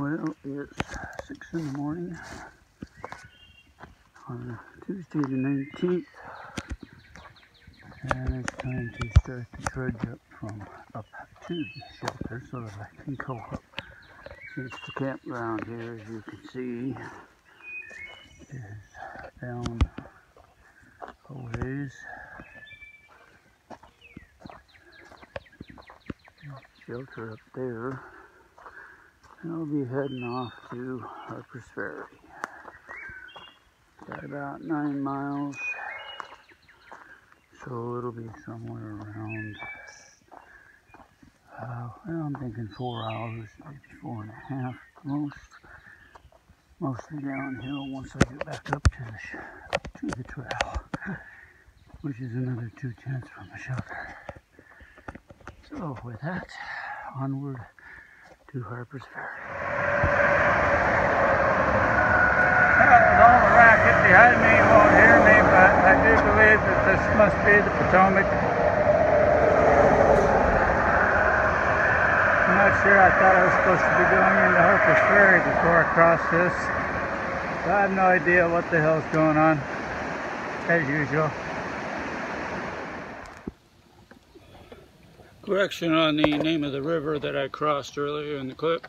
Well, it's 6 in the morning on Tuesday the 19th, and it's time to start the trudge up to the shelter so that I can go up. Since the campground here, as you can see, is down a ways. Shelter up there. And I'll be heading off to Harpers Ferry. Got about 9 miles, so it'll be somewhere around, well, I'm thinking 4 hours, maybe 4.5 mostly downhill once I get back up to the trail, which is another 2/10 from the shelter. So with that, onward to Harpers Ferry. Well, with all the racket behind me, you won't hear me, but I do believe that this must be the Potomac. I'm not sure. I thought I was supposed to be going into Harpers Ferry before I crossed this. So I have no idea what the hell's going on, as usual. Correction on the name of the river that I crossed earlier in the clip.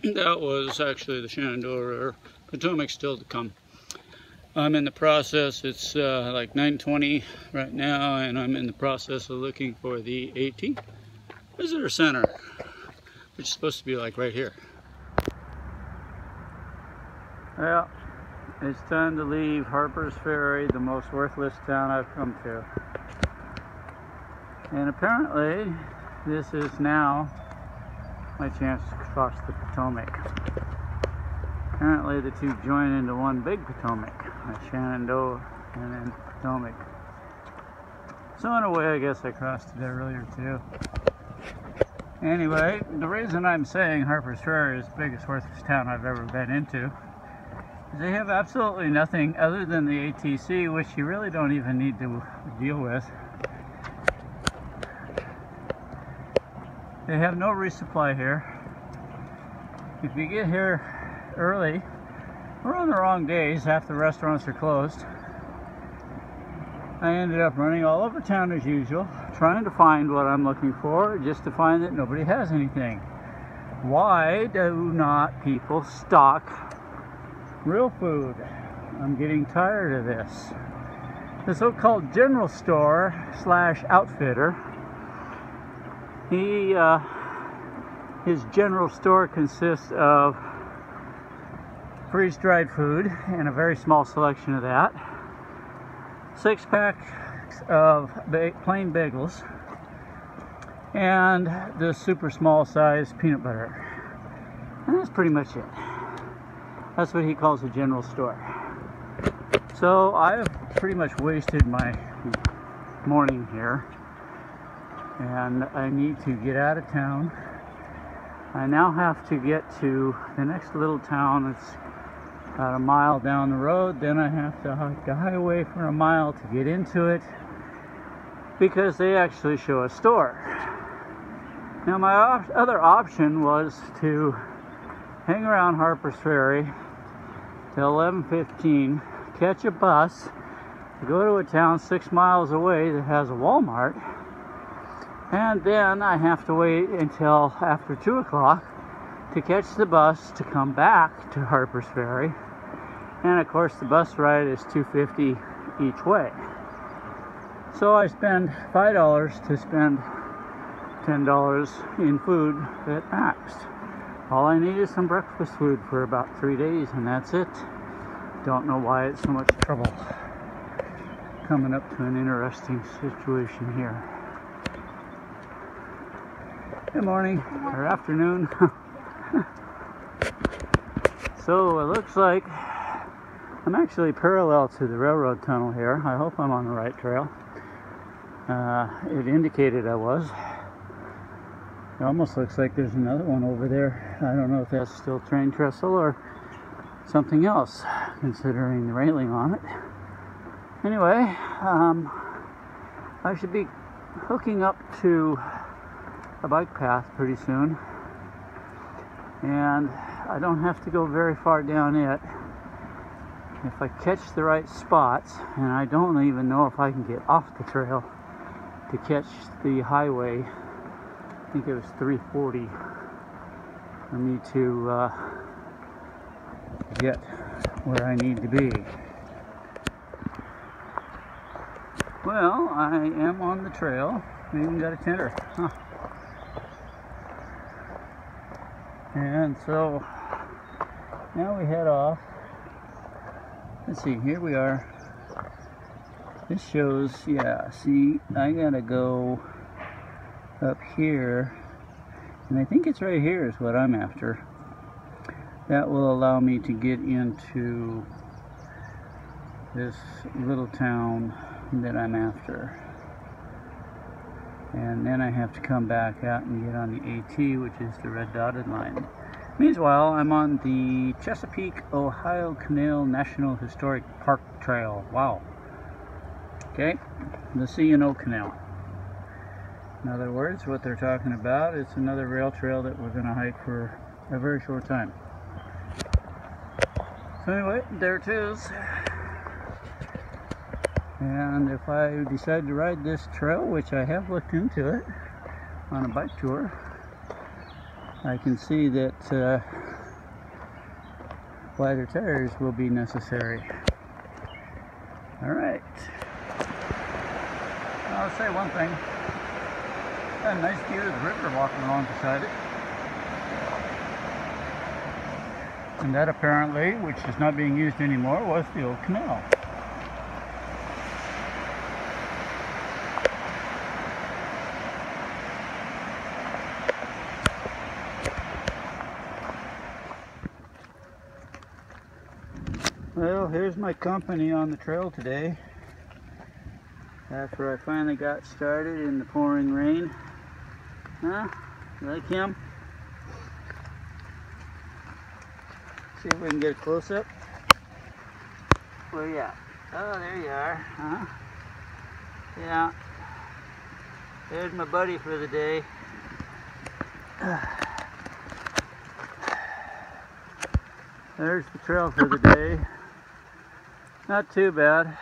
That was actually the Shenandoah River. Potomac's still to come. I'm in the process, it's like 9:20 right now, and I'm in the process of looking for the AT Visitor Center, which is supposed to be like right here. Well, it's time to leave Harpers Ferry, the most worthless town I've come to. And apparently, this is now my chance to cross the Potomac. Apparently, the two join into one big Potomac, like Shenandoah and then Potomac. So in a way, I guess I crossed it earlier too. Anyway, the reason I'm saying Harpers Ferry is the biggest worthless town I've ever been into is they have absolutely nothing other than the ATC, which you really don't even need to deal with. They have no resupply here. If you get here early, or on the wrong days, half the restaurants are closed. I ended up running all over town as usual, trying to find what I'm looking for, just to find that nobody has anything. Why do not people stock real food? I'm getting tired of this. The so-called general store / outfitter, his general store consists of freeze-dried food and a very small selection of that, 6-packs of plain bagels, and the super small size peanut butter. And that's pretty much it. That's what he calls a general store. So I've pretty much wasted my morning here, and I need to get out of town. I now have to get to the next little town. It's about a mile down the road. Then I have to hike the highway for a mile to get into it, because they actually show a store. Now my other option was to hang around Harpers Ferry till 11:15, catch a bus to go to a town 6 miles away that has a Walmart, and then I have to wait until after 2 o'clock to catch the bus to come back to Harpers Ferry. And of course the bus ride is $2.50 each way. So I spend $5 to spend $10 in food at max. All I need is some breakfast food for about 3 days, and that's it. Don't know why it's so much trouble. Coming up to an interesting situation here. Good morning, or afternoon. So it looks like I'm actually parallel to the railroad tunnel here. I hope I'm on the right trail. It indicated I was. It almost looks like there's another one over there. I don't know if that's still train trestle or something else, considering the railing on it. Anyway, I should be hooking up to a bike path pretty soon, and I don't have to go very far down it. If I catch the right spots, and I don't even know if I can get off the trail to catch the highway. I think it was 340 for me to get where I need to be. Well, I am on the trail. We even got a tender. Huh. And so now we head off. Let's see, here we are. This shows, yeah, see, I gotta go up here, and I think it's right here is what I'm after. That will allow me to get into this little town that I'm after. And then I have to come back out and get on the AT, which is the red dotted line. Meanwhile, I'm on the Chesapeake, Ohio Canal National Historic Park Trail. Wow. Okay, the C&O Canal. In other words, what they're talking about, it's another rail trail that we're going to hike for a very short time. So anyway, there it is. And if I decide to ride this trail, which I have looked into it on a bike tour, I can see that wider tires will be necessary. Alright. I'll say one thing. Got a nice view of the river walking along beside it. And that apparently, which is not being used anymore, was the old canal. Well, here's my company on the trail today. After I finally got started in the pouring rain. Huh? You like him? See if we can get a close-up. Where you at? Oh, there you are. Huh? Yeah. There's my buddy for the day. There's the trail for the day. Not too bad.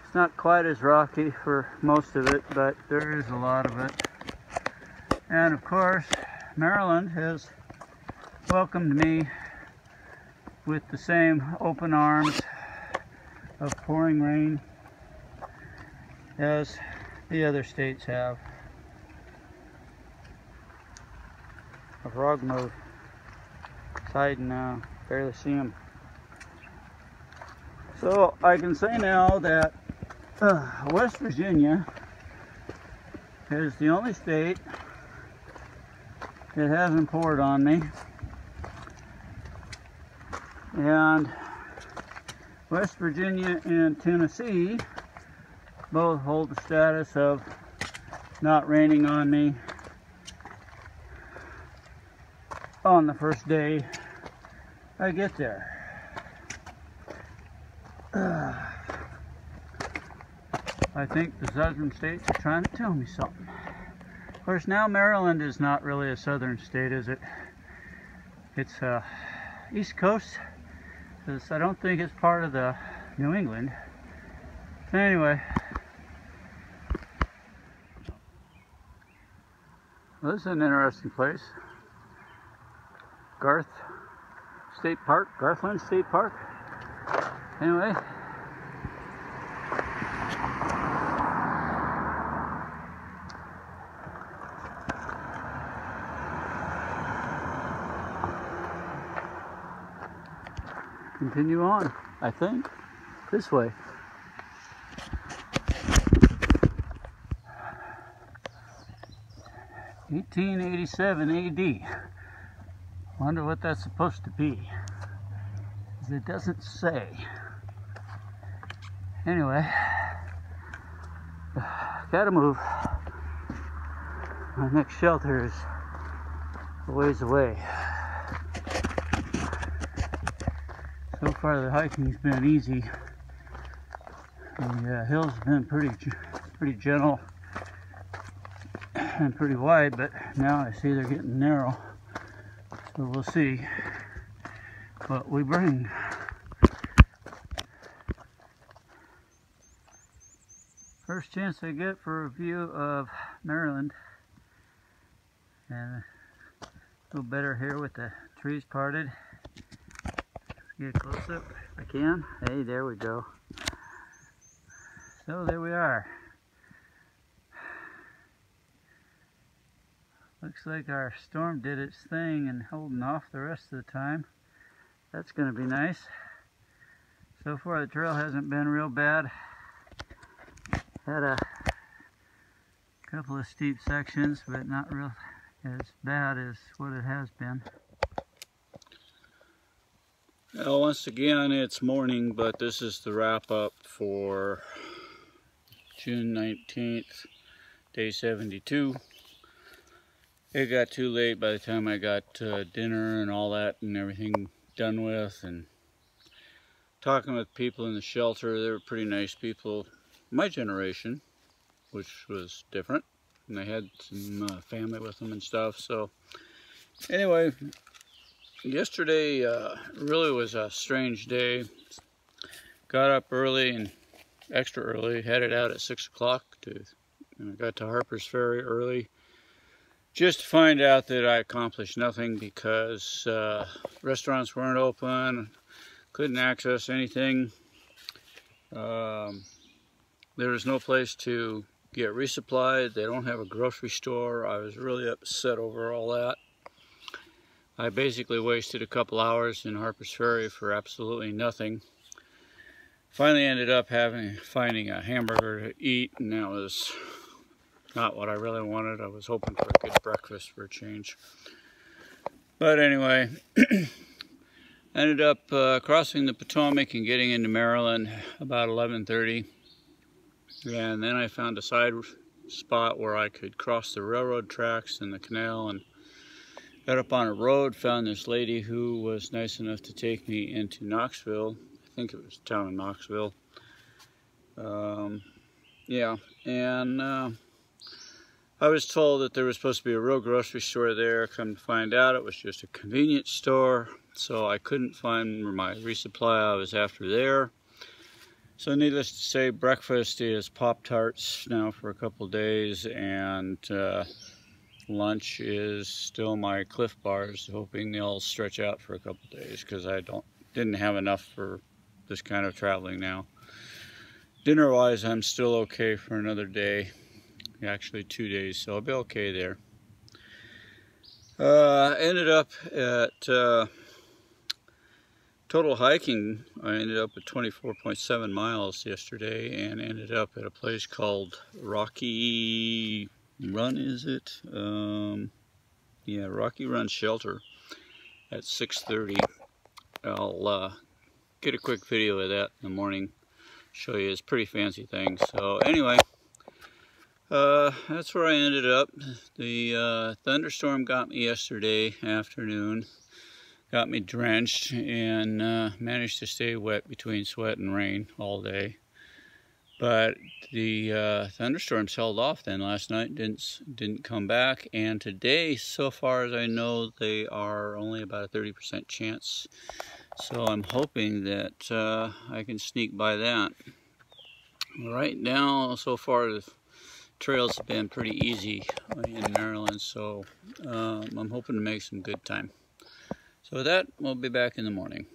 It's not quite as rocky for most of it, but there is a lot of it. And of course, Maryland has welcomed me with the same open arms of pouring rain as the other states have. A frog move. Hiding now, barely see him. So I can say now that West Virginia is the only state that hasn't poured on me, and West Virginia and Tennessee both hold the status of not raining on me on the first day I get there. I think the southern states are trying to tell me something. Of course, now Maryland is not really a southern state, is it? It's East Coast, because I don't think it's part of the New England. Anyway, well, this is an interesting place. Garth State Park, Garthland State Park. Anyway, continue on, I think, this way. (1887 AD). Wonder what that's supposed to be. It doesn't say. Anyway, gotta move. My next shelter is a ways away. So far the hiking's been easy. The hills have been pretty gentle and pretty wide, but now I see they're getting narrow. So we'll see what we bring. First chance I get for a view of Maryland. And a little better here with the trees parted. Get close up if I can. Hey, there we go. So there we are. Looks like our storm did its thing and holding off the rest of the time. That's going to be nice. So far the trail hasn't been real bad. Had a couple of steep sections, but not real as bad as what it has been. Well, once again it's morning, but this is the wrap up for June 19th, day 72. It got too late by the time I got dinner and all that and everything done with, and talking with people in the shelter. They were pretty nice people, my generation, which was different, and they had some family with them and stuff. So anyway, yesterday really was a strange day. Got up early, and extra early, headed out at 6 o'clock and I got to Harpers Ferry early, just to find out that I accomplished nothing because restaurants weren't open, couldn't access anything. There was no place to get resupplied. They don't have a grocery store. I was really upset over all that. I basically wasted a couple hours in Harpers Ferry for absolutely nothing. Finally ended up finding a hamburger to eat, and that was not what I really wanted. I was hoping for a good breakfast for a change. But anyway, ended up crossing the Potomac and getting into Maryland about 11:30. And then I found a side spot where I could cross the railroad tracks and the canal, and got up on a road, found this lady who was nice enough to take me into Knoxville. I think it was the town of Knoxville. Yeah, and I was told that there was supposed to be a real grocery store there. Come to find out, it was just a convenience store, so I couldn't find my resupply I was after there. So needless to say, breakfast is pop-tarts now for a couple days, and lunch is still my Cliff Bars, hoping they'll stretch out for a couple days because I didn't have enough for this kind of traveling now. Dinner-wise, I'm still okay for another day. Actually 2 days, so I'll be okay there. Ended up at total hiking. I ended up at 24.7 miles yesterday, and ended up at a place called Rocky Run, is it? Yeah, Rocky Run Shelter at 6:30. I'll get a quick video of that in the morning, show you. It's a pretty fancy thing. So anyway, that's where I ended up. The thunderstorm got me yesterday afternoon, got me drenched, and managed to stay wet between sweat and rain all day. But the thunderstorms held off then last night, didn't come back, and today, so far as I know, they are only about a 30% chance. So I'm hoping that I can sneak by that. Right now, so far, the trails have been pretty easy in Maryland, so I'm hoping to make some good time. So with that, we'll be back in the morning.